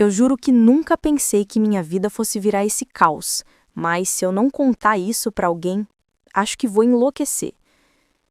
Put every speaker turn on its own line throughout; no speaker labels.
Eu juro que nunca pensei que minha vida fosse virar esse caos, mas se eu não contar isso pra alguém, acho que vou enlouquecer.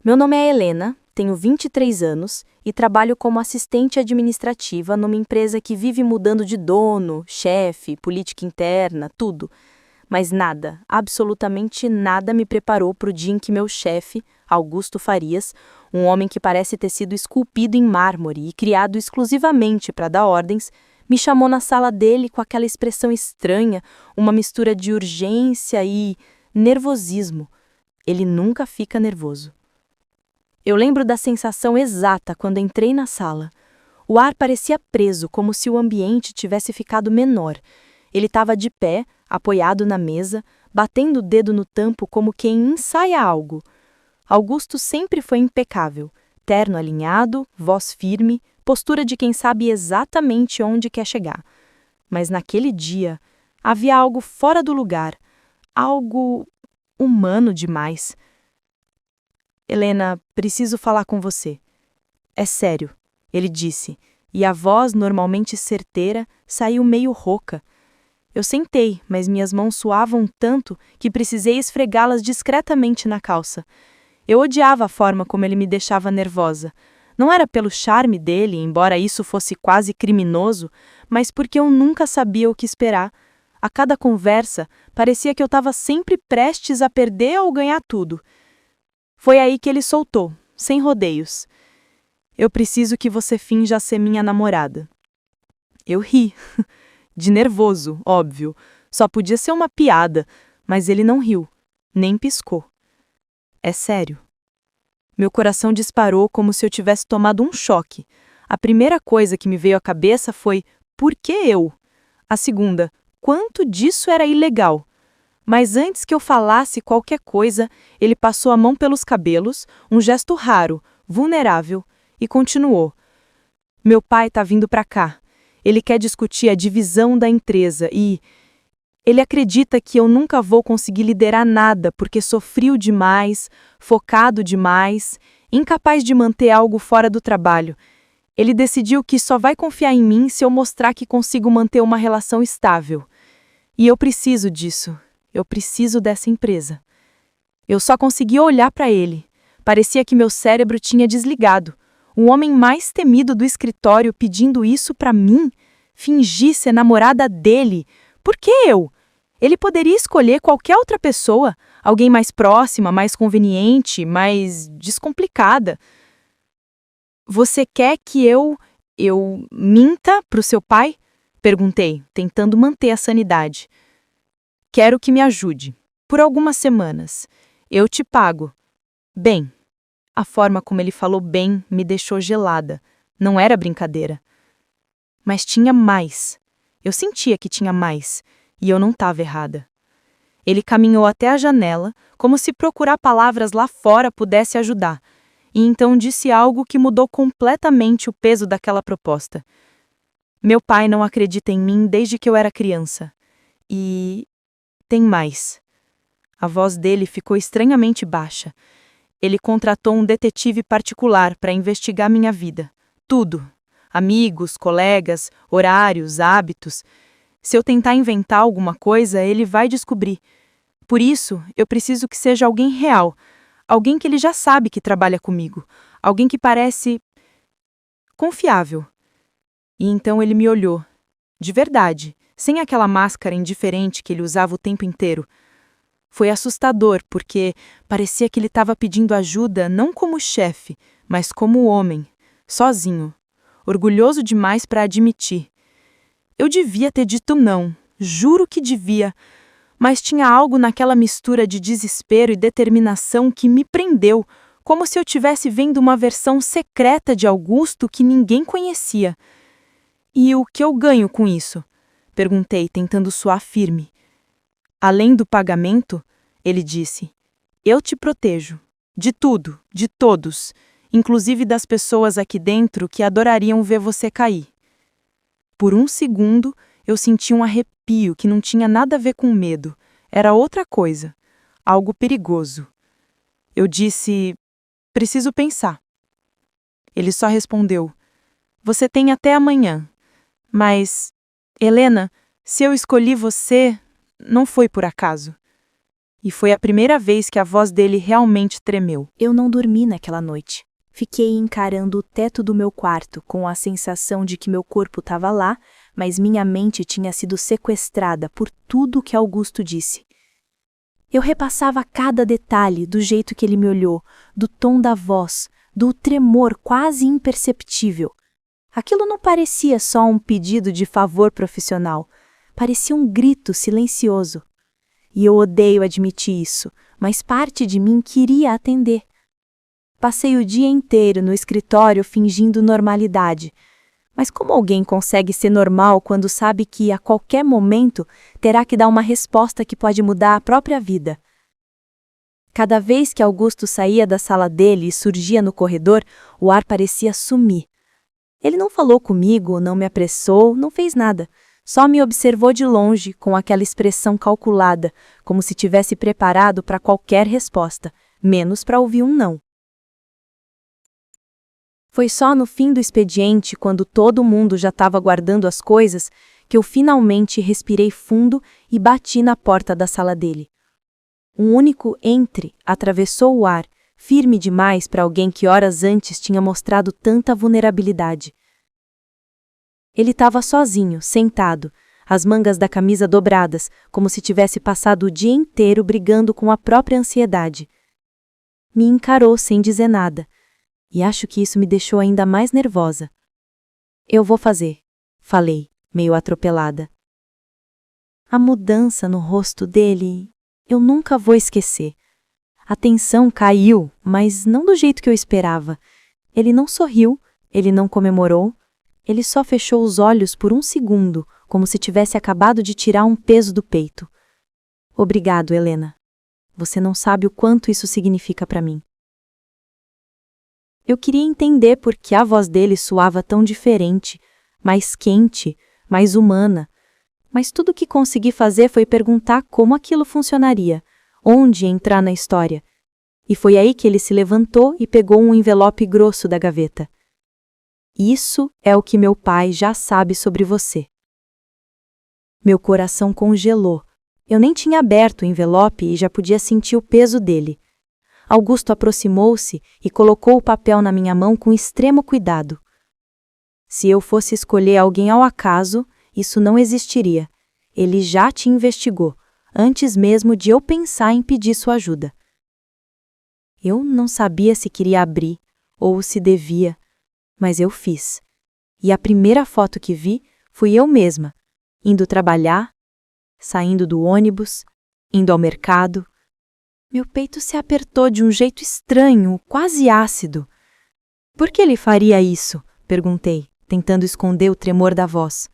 Meu nome é Helena, tenho 23 anos e trabalho como assistente administrativa numa empresa que vive mudando de dono, chefe, política interna, tudo. Mas nada, absolutamente nada me preparou para o dia em que meu chefe, Augusto Farias, um homem que parece ter sido esculpido em mármore e criado exclusivamente para dar ordens, me chamou na sala dele com aquela expressão estranha, uma mistura de urgência e nervosismo. Ele nunca fica nervoso. Eu lembro da sensação exata quando entrei na sala. O ar parecia preso, como se o ambiente tivesse ficado menor. Ele estava de pé, apoiado na mesa, batendo o dedo no tampo como quem ensaia algo. Augusto sempre foi impecável, terno alinhado, voz firme, postura de quem sabe exatamente onde quer chegar. Mas naquele dia, havia algo fora do lugar, algo humano demais. Helena, preciso falar com você. É sério, ele disse, e a voz, normalmente certeira, saiu meio rouca. Eu sentei, mas minhas mãos suavam tanto que precisei esfregá-las discretamente na calça. Eu odiava a forma como ele me deixava nervosa. Não era pelo charme dele, embora isso fosse quase criminoso, mas porque eu nunca sabia o que esperar. A cada conversa, parecia que eu estava sempre prestes a perder ou ganhar tudo. Foi aí que ele soltou, sem rodeios. Eu preciso que você finja ser minha namorada. Eu ri. De nervoso, óbvio. Só podia ser uma piada, mas ele não riu, nem piscou. É sério. Meu coração disparou como se eu tivesse tomado um choque. A primeira coisa que me veio à cabeça foi: por que eu? A segunda: quanto disso era ilegal? Mas antes que eu falasse qualquer coisa, ele passou a mão pelos cabelos, um gesto raro, vulnerável, e continuou. Meu pai tá vindo pra cá. Ele quer discutir a divisão da empresa e ele acredita que eu nunca vou conseguir liderar nada porque sou frio demais, focado demais, incapaz de manter algo fora do trabalho. Ele decidiu que só vai confiar em mim se eu mostrar que consigo manter uma relação estável. E eu preciso disso. Eu preciso dessa empresa. Eu só conseguia olhar para ele. Parecia que meu cérebro tinha desligado. O homem mais temido do escritório pedindo isso para mim? Fingir ser namorada dele? Por que eu? Ele poderia escolher qualquer outra pessoa, alguém mais próxima, mais conveniente, mais descomplicada. Você quer que eu minta pro seu pai? Perguntei, tentando manter a sanidade. Quero que me ajude. Por algumas semanas. Eu te pago. Bem. A forma como ele falou bem me deixou gelada. Não era brincadeira. Mas tinha mais. Eu sentia que tinha mais. E eu não estava errada. Ele caminhou até a janela, como se procurar palavras lá fora pudesse ajudar. E então disse algo que mudou completamente o peso daquela proposta. Meu pai não acredita em mim desde que eu era criança. E tem mais. A voz dele ficou estranhamente baixa. Ele contratou um detetive particular para investigar minha vida. Tudo. Amigos, colegas, horários, hábitos. Se eu tentar inventar alguma coisa, ele vai descobrir. Por isso, eu preciso que seja alguém real. Alguém que ele já sabe que trabalha comigo. Alguém que parece confiável. E então ele me olhou. De verdade, sem aquela máscara indiferente que ele usava o tempo inteiro. Foi assustador, porque parecia que ele estava pedindo ajuda não como chefe, mas como homem, sozinho, orgulhoso demais para admitir. Eu devia ter dito não, juro que devia, mas tinha algo naquela mistura de desespero e determinação que me prendeu, como se eu estivesse vendo uma versão secreta de Augusto que ninguém conhecia. E o que eu ganho com isso? Perguntei, tentando soar firme. Além do pagamento, ele disse, eu te protejo. De tudo, de todos, inclusive das pessoas aqui dentro que adorariam ver você cair. Por um segundo, eu senti um arrepio que não tinha nada a ver com medo. Era outra coisa, algo perigoso. Eu disse, preciso pensar. Ele só respondeu, você tem até amanhã, mas Helena, se eu escolhi você, não foi por acaso. E foi a primeira vez que a voz dele realmente tremeu.
Eu não dormi naquela noite. Fiquei encarando o teto do meu quarto com a sensação de que meu corpo estava lá, mas minha mente tinha sido sequestrada por tudo que Augusto disse. Eu repassava cada detalhe do jeito que ele me olhou, do tom da voz, do tremor quase imperceptível. Aquilo não parecia só um pedido de favor profissional, parecia um grito silencioso. E eu odeio admitir isso, mas parte de mim queria atender. Passei o dia inteiro no escritório fingindo normalidade. Mas como alguém consegue ser normal quando sabe que, a qualquer momento, terá que dar uma resposta que pode mudar a própria vida? Cada vez que Augusto saía da sala dele e surgia no corredor, o ar parecia sumir. Ele não falou comigo, não me apressou, não fez nada. Só me observou de longe, com aquela expressão calculada, como se tivesse preparado para qualquer resposta, menos para ouvir um não. Foi só no fim do expediente, quando todo mundo já estava guardando as coisas, que eu finalmente respirei fundo e bati na porta da sala dele. Um único entre atravessou o ar, firme demais para alguém que horas antes tinha mostrado tanta vulnerabilidade. Ele estava sozinho, sentado, as mangas da camisa dobradas, como se tivesse passado o dia inteiro brigando com a própria ansiedade. Me encarou sem dizer nada, e acho que isso me deixou ainda mais nervosa. Eu vou fazer, falei, meio atropelada. A mudança no rosto dele, eu nunca vou esquecer. A tensão caiu, mas não do jeito que eu esperava. Ele não sorriu, ele não comemorou. Ele só fechou os olhos por um segundo, como se tivesse acabado de tirar um peso do peito. Obrigado, Helena. Você não sabe o quanto isso significa para mim. Eu queria entender por que a voz dele soava tão diferente, mais quente, mais humana. Mas tudo o que consegui fazer foi perguntar como aquilo funcionaria, onde entrar na história. E foi aí que ele se levantou e pegou um envelope grosso da gaveta. Isso é o que meu pai já sabe sobre você. Meu coração congelou. Eu nem tinha aberto o envelope e já podia sentir o peso dele. Augusto aproximou-se e colocou o papel na minha mão com extremo cuidado. Se eu fosse escolher alguém ao acaso, isso não existiria. Ele já te investigou, antes mesmo de eu pensar em pedir sua ajuda. Eu não sabia se queria abrir ou se devia, mas eu fiz. E a primeira foto que vi fui eu mesma, indo trabalhar, saindo do ônibus, indo ao mercado. Meu peito se apertou de um jeito estranho, quase ácido. Por que ele faria isso? Perguntei, tentando esconder o tremor da voz.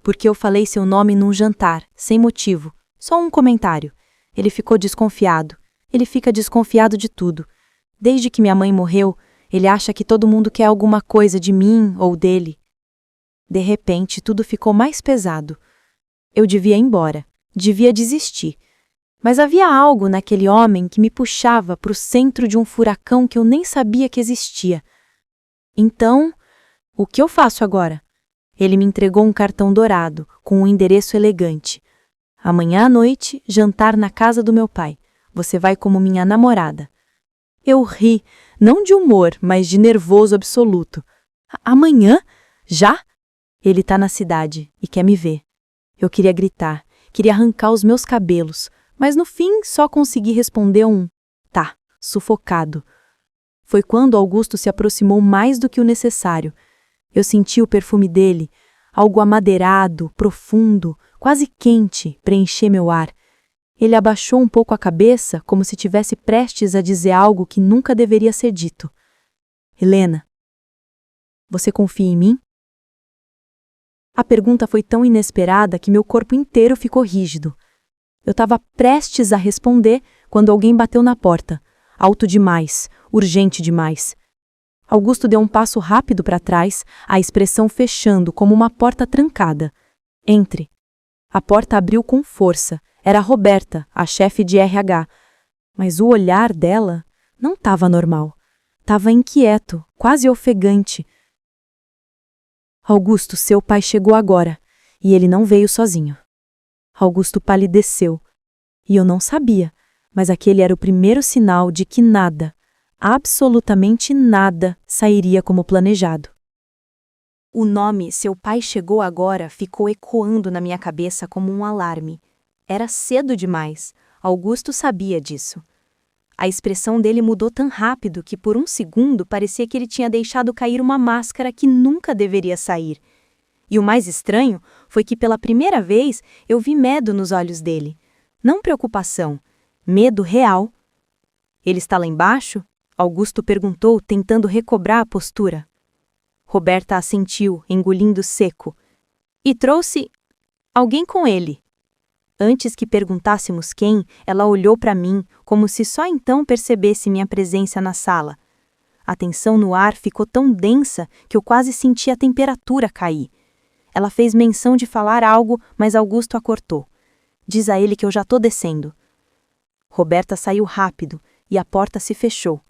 Porque eu falei seu nome num jantar, sem motivo, só um comentário. Ele ficou desconfiado. Ele fica desconfiado de tudo. Desde que minha mãe morreu, ele acha que todo mundo quer alguma coisa de mim ou dele. De repente, tudo ficou mais pesado. Eu devia ir embora, devia desistir. Mas havia algo naquele homem que me puxava para o centro de um furacão que eu nem sabia que existia. Então, o que eu faço agora? Ele me entregou um cartão dourado, com um endereço elegante. Amanhã à noite, jantar na casa do meu pai. Você vai como minha namorada. Eu ri, não de humor, mas de nervoso absoluto. Amanhã? Já? Ele tá na cidade e quer me ver. Eu queria gritar, queria arrancar os meus cabelos, mas no fim só consegui responder um tá, sufocado. Foi quando Augusto se aproximou mais do que o necessário. Eu senti o perfume dele, algo amadeirado, profundo, quase quente, preencher meu ar. Ele abaixou um pouco a cabeça, como se tivesse prestes a dizer algo que nunca deveria ser dito. Helena, você confia em mim? A pergunta foi tão inesperada que meu corpo inteiro ficou rígido. Eu estava prestes a responder quando alguém bateu na porta, alto demais, urgente demais. Augusto deu um passo rápido para trás, a expressão fechando como uma porta trancada. Entre. A porta abriu com força. Era a Roberta, a chefe de RH. Mas o olhar dela não estava normal. Estava inquieto, quase ofegante. Augusto, seu pai chegou agora. e ele não veio sozinho. Augusto palideceu. E eu não sabia, mas aquele era o primeiro sinal de que nada, absolutamente nada, sairia como planejado. O nome "Seu pai chegou agora" ficou ecoando na minha cabeça como um alarme. Era cedo demais. Augusto sabia disso. A expressão dele mudou tão rápido que por um segundo parecia que ele tinha deixado cair uma máscara que nunca deveria sair. E o mais estranho foi que pela primeira vez eu vi medo nos olhos dele. Não preocupação, medo real. Ele está lá embaixo? Augusto perguntou, tentando recobrar a postura. Roberta assentiu, engolindo seco. E trouxe alguém com ele. Antes que perguntássemos quem, ela olhou para mim, como se só então percebesse minha presença na sala. A tensão no ar ficou tão densa que eu quase senti a temperatura cair. Ela fez menção de falar algo, mas Augusto a cortou. Diz a ele que eu já tô descendo. Roberta saiu rápido e a porta se fechou.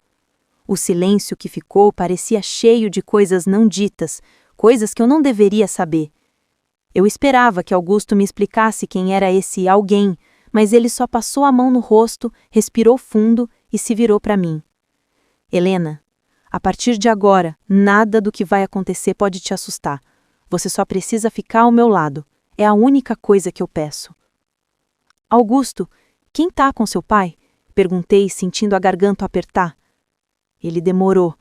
O silêncio que ficou parecia cheio de coisas não ditas, coisas que eu não deveria saber. Eu esperava que Augusto me explicasse quem era esse alguém, mas ele só passou a mão no rosto, respirou fundo e se virou para mim. Helena, a partir de agora, nada do que vai acontecer pode te assustar. Você só precisa ficar ao meu lado. É a única coisa que eu peço. Augusto, quem tá com seu pai? Perguntei, sentindo a garganta apertar. Ele demorou.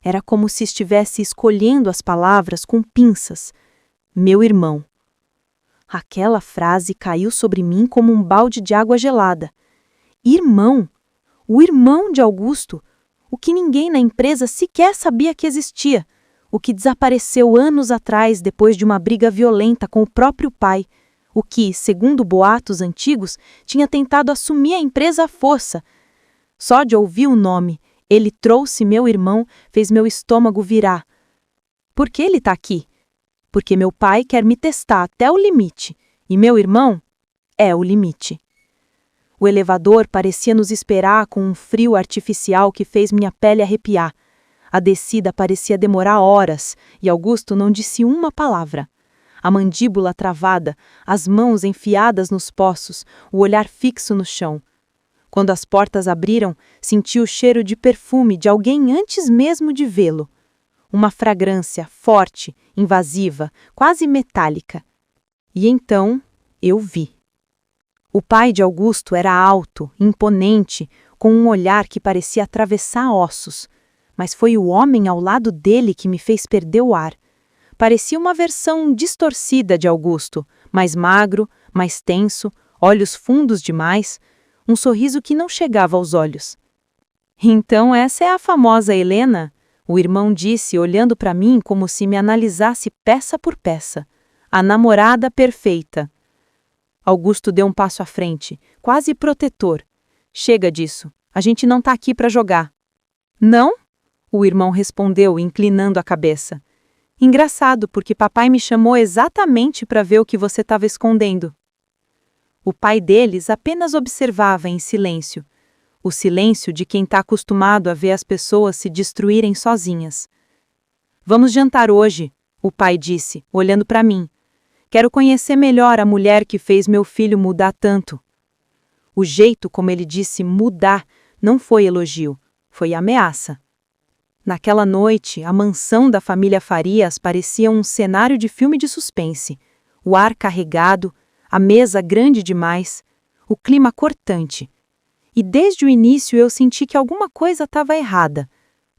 Era como se estivesse escolhendo as palavras com pinças. Meu irmão. Aquela frase caiu sobre mim como um balde de água gelada. Irmão? O irmão de Augusto? O que ninguém na empresa sequer sabia que existia. O que desapareceu anos atrás depois de uma briga violenta com o próprio pai. O que, segundo boatos antigos, tinha tentado assumir a empresa à força. Só de ouvir o nome, ele trouxe meu irmão, fez meu estômago virar. Por que ele está aqui? Porque meu pai quer me testar até o limite, e meu irmão é o limite. O elevador parecia nos esperar com um frio artificial que fez minha pele arrepiar. A descida parecia demorar horas, e Augusto não disse uma palavra. A mandíbula travada, as mãos enfiadas nos poços, o olhar fixo no chão. Quando as portas abriram, senti o cheiro de perfume de alguém antes mesmo de vê-lo. Uma fragrância forte, invasiva, quase metálica. E então eu vi. O pai de Augusto era alto, imponente, com um olhar que parecia atravessar ossos. Mas foi o homem ao lado dele que me fez perder o ar. Parecia uma versão distorcida de Augusto, mais magro, mais tenso, olhos fundos demais, um sorriso que não chegava aos olhos. Então essa é a famosa Helena? O irmão disse, olhando para mim como se me analisasse peça por peça. A namorada perfeita. Augusto deu um passo à frente, quase protetor. Chega disso, a gente não tá aqui para jogar. Não? O irmão respondeu, inclinando a cabeça. Engraçado, porque papai me chamou exatamente para ver o que você estava escondendo. O pai deles apenas observava em silêncio. O silêncio de quem está acostumado a ver as pessoas se destruírem sozinhas. Vamos jantar hoje, o pai disse, olhando para mim. Quero conhecer melhor a mulher que fez meu filho mudar tanto. O jeito como ele disse mudar não foi elogio, foi ameaça. Naquela noite, a mansão da família Farias parecia um cenário de filme de suspense. O ar carregado, a mesa grande demais, o clima cortante. E desde o início eu senti que alguma coisa estava errada.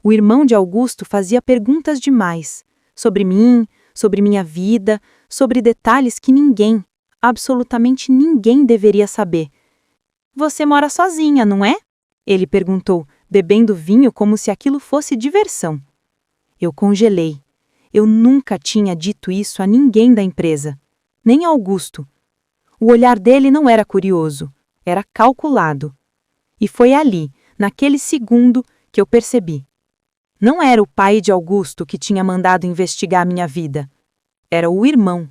O irmão de Augusto fazia perguntas demais. Sobre mim, sobre minha vida, sobre detalhes que ninguém, absolutamente ninguém deveria saber. Você mora sozinha, não é? Ele perguntou, bebendo vinho como se aquilo fosse diversão. Eu congelei. Eu nunca tinha dito isso a ninguém da empresa, nem a Augusto. O olhar dele não era curioso, era calculado. E foi ali, naquele segundo, que eu percebi. Não era o pai de Augusto que tinha mandado investigar minha vida. Era o irmão.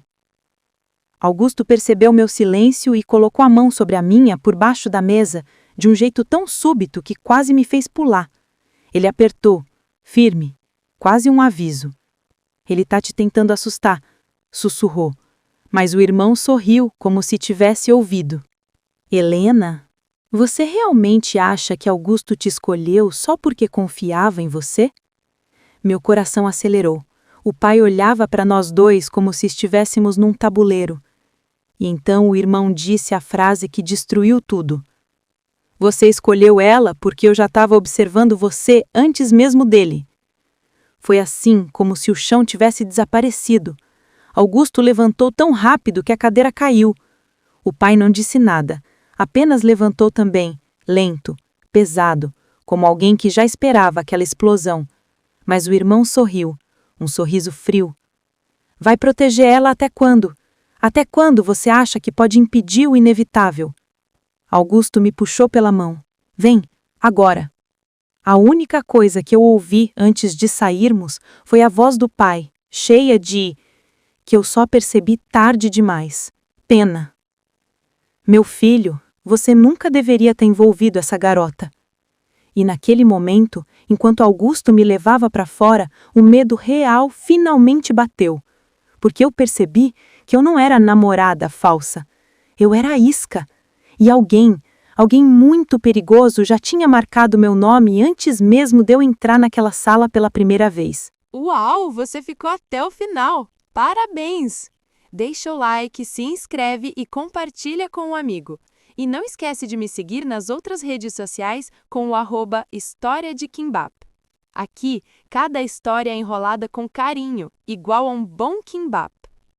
Augusto percebeu meu silêncio e colocou a mão sobre a minha por baixo da mesa, de um jeito tão súbito que quase me fez pular. Ele apertou, firme, quase um aviso. Ele tá te tentando assustar, sussurrou. Mas o irmão sorriu como se tivesse ouvido. Helena, você realmente acha que Augusto te escolheu só porque confiava em você? Meu coração acelerou. O pai olhava para nós dois como se estivéssemos num tabuleiro. E então o irmão disse a frase que destruiu tudo. Você escolheu ela porque eu já estava observando você antes mesmo dele. Foi assim como se o chão tivesse desaparecido. Augusto levantou tão rápido que a cadeira caiu. O pai não disse nada, apenas levantou também, lento, pesado, como alguém que já esperava aquela explosão. Mas o irmão sorriu, um sorriso frio. Vai proteger ela até quando? Até quando você acha que pode impedir o inevitável? Augusto me puxou pela mão. Vem, agora. A única coisa que eu ouvi antes de sairmos foi a voz do pai, cheia de... que eu só percebi tarde demais. Pena. Meu filho, você nunca deveria ter envolvido essa garota. E naquele momento, enquanto Augusto me levava para fora, o medo real finalmente bateu. Porque eu percebi que eu não era namorada falsa. Eu era a isca. E alguém muito perigoso já tinha marcado meu nome antes mesmo de eu entrar naquela sala pela primeira vez.
Uau, você ficou até o final! Parabéns! Deixa o like, se inscreve e compartilha com um amigo. E não esquece de me seguir nas outras redes sociais com o @História de Kimbap. Aqui, cada história é enrolada com carinho, igual a um bom kimbap.